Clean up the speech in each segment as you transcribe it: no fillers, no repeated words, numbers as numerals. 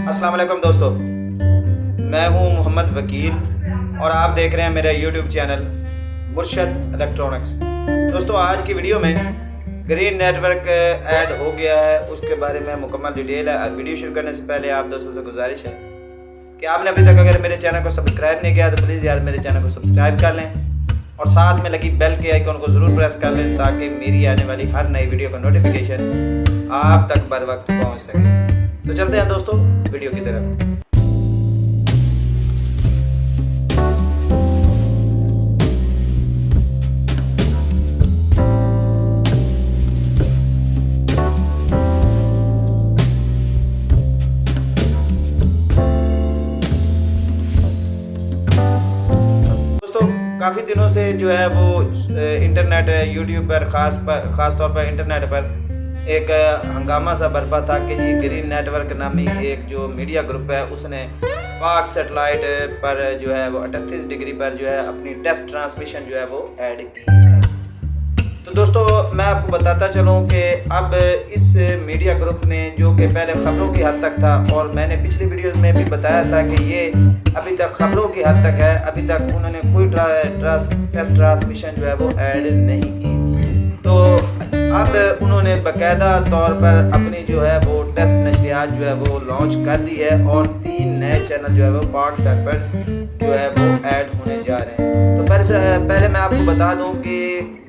अस्सलाम वालेकुम दोस्तों, मैं हूं मोहम्मद वकील और आप देख रहे हैं मेरा यूट्यूब चैनल मुर्शद इलेक्ट्रॉनिक्स। दोस्तों, आज की वीडियो में ग्रीन नेटवर्क ऐड हो गया है, उसके बारे में मुकम्मल डिटेल है। वीडियो शुरू करने से पहले आप दोस्तों से गुजारिश है कि आपने अभी तक अगर मेरे चैनल को सब्सक्राइब नहीं किया तो प्लीज़ यार मेरे चैनल को सब्सक्राइब कर लें और साथ में लगी बेल के आइकन को ज़रूर प्रेस कर लें ताकि मेरी आने वाली हर नई वीडियो का नोटिफिकेशन आप तक बर वक्त पहुँच सके। तो चलते हैं दोस्तों वीडियो की तरफ। काफ़ी दिनों से जो है वो इंटरनेट यूट्यूब पर ख़ास तौर पर इंटरनेट पर एक हंगामा सा बरपा था कि जी ग्रीन नेटवर्क नामी एक जो मीडिया ग्रुप है उसने पाक सैटेलाइट पर जो है वो 38 डिग्री पर जो है अपनी टेस्ट ट्रांसमिशन जो है वो ऐड की है। तो दोस्तों, मैं आपको बताता चलूँ कि अब इस मीडिया ग्रुप ने जो कि पहले ख़बरों की हद तक था और मैंने पिछली वीडियो में भी बताया था कि ये अभी तक ख़बरों की हद तक है, अभी तक उन्होंने कोई टेस्ट ट्रांसमिशन जो है वो ऐड नहीं की। तो अब उन्होंने बाकायदा तौर पर अपनी जो है वो टेस्ट नशरियात जो है वो लॉन्च कर दी है और 3 नए चैनल जो है वो पाक सैट पर जो है वो ऐड होने जा रहे हैं। तो पहले मैं आपको बता दूं कि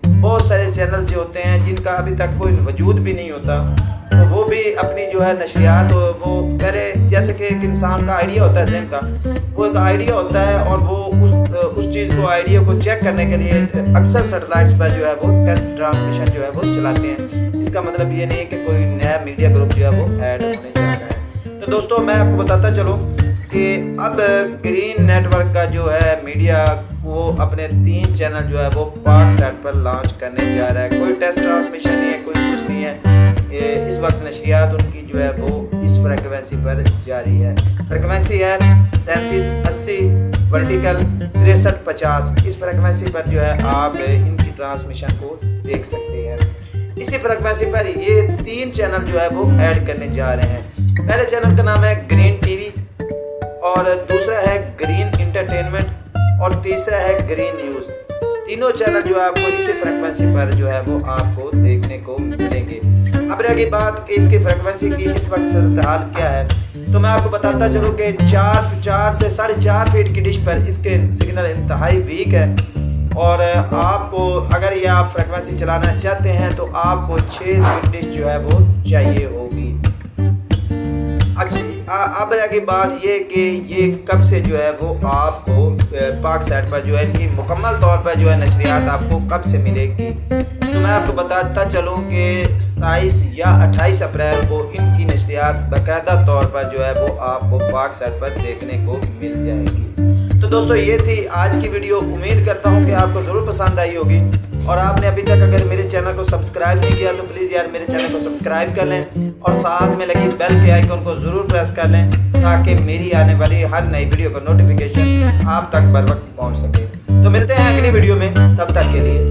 बहुत सारे चैनल जो होते हैं जिनका अभी तक कोई वजूद भी नहीं होता, तो वो भी अपनी जो है नशरियात वो पहले जैसे कि एक इंसान का आइडिया होता है, ज़हन का वो एक आइडिया होता है और वो उस चीज़ को आइडिया को चेक करने के लिए अक्सर सैटेलाइट्स पर जो है वो टेस्ट ट्रांसमिशन जो है वो चलाते हैं। इसका मतलब ये नहीं है कि कोई नया मीडिया ग्रुप जो है वो ऐड होने जा रहा है। तो दोस्तों, मैं आपको बताता चलूँ कि अब ग्रीन नेटवर्क का जो है मीडिया वो अपने 3 चैनल जो है वो पाक सैट पर लॉन्च करने जा रहा है। कोई टेस्ट ट्रांसमिशन नहीं है, कोई कुछ नहीं है। इस वक्त नशरियात उनकी जो है वो इस फ्रिक्वेंसी पर जारी है। फ्रिक्वेंसी है 3780 वर्टिकल 6350। इस फ्रिक्वेंसी पर जो है आप इनकी ट्रांसमिशन को देख सकते हैं। इसी फ्रिक्वेंसी पर ये 3 चैनल जो है वो ऐड करने जा रहे हैं। पहले चैनल का नाम है ग्रीन टीवी और दूसरा है ग्रीन इंटरटेनमेंट और तीसरा है ग्रीन न्यूज़। तीनों चैनल जो है आपको इसी फ्रिक्वेंसी पर जो है वो आपको देखने को मिलेंगे। अब रही बात कि इसकी फ्रिक्वेंसी की इस वक्त सूरत हाल क्या है, तो मैं आपको बताता चलूँ कि 4 से 4.5 फीट की डिश पर इसके सिग्नल इंतहाई वीक है और आपको अगर ये आप फ्रिक्वेंसी चलाना चाहते हैं तो आपको 6 फीट डिश जो है वो चाहिए होगी। अब रही बात ये कि ये कब से जो है वो आपको पाक सैट पर जो है इनकी मुकम्मल तौर पर जो है नशरियात आपको कब से मिलेगी। तो मैं आपको बताता चलूँ कि 27 या 28 अप्रैल को इनकी नशरियात बाकायदा तौर पर जो है वो आपको पाक सैट पर देखने को मिल जाएगी। तो दोस्तों, ये थी आज की वीडियो। उम्मीद करता हूँ कि आपको ज़रूर पसंद आई होगी और आपने अभी तक अगर मेरे चैनल को सब्सक्राइब नहीं किया तो प्लीज़ यार मेरे चैनल को सब्सक्राइब कर लें और साथ में लगी बेल के आइकन को ज़रूर प्रेस कर लें ताकि मेरी आने वाली हर नई वीडियो का नोटिफिकेशन आप तक बर वक्त पहुँच सके। तो मिलते हैं अगली वीडियो में, तब तक के लिए